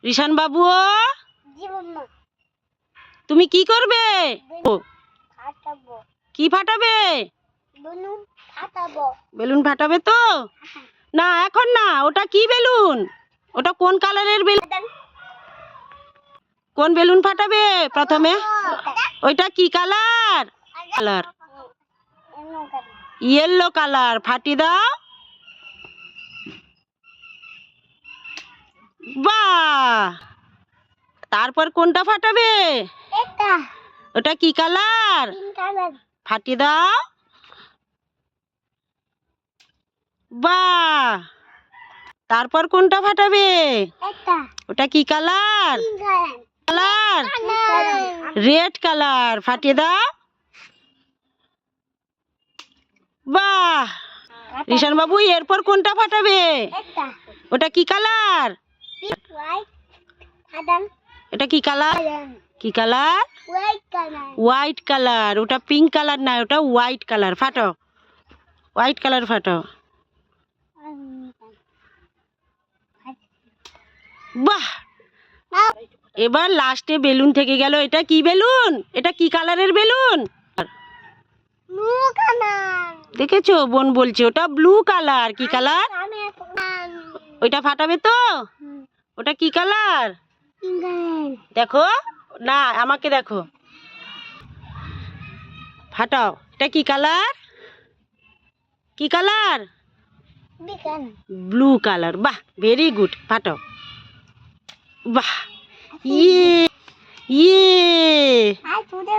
রিশান বাবু, তুমি কি করবে? কি ফাটাবে? বেলুন ফাটাবে তো? না এখন না, ওটা কি বেলুন? ওটা কোন কালারের বেলুন? কোন বেলুন ফাটাবে প্রথমে? ওইটা কি কালার? Colour yellow colour. ফাটি দাও। বাহ! তারপর কোনটা ফাটাবে? ওটা কি কালার? ফাটি দাও। বাহ! তারপর কোনটা ফাটাবে? ওটা কি কালার? Colour red colour. ফাটিয়ে দাও। বাহ! রিশান বাবু, এরপর কোনটা ফাটাবে? ওটা কি কালার? এটা কি কালার? কি কালার? White colour. ওটা পিঙ্ক কালার না, ওটা হোয়াইট কালার। ফাটাও। হোয়াইট কালার ফাটাও। বাহ! এবার লাস্টে বেলুন থেকে গেল। এটা কি বেলুন? এটা কি কালারের বেলুন? দেখেছো, বোন বলছে ওটা ব্লু কালার। কি কালার? ওইটা ফাটাবে তো? ওটা কি কালার? দেখো না, আমাকে দেখো। ফাটাও। এটা কি কালার? কি কালার? Blue colour. বাহ, ভেরি গুড। ফাটাও। বাহ! ইয়ে ইয়ে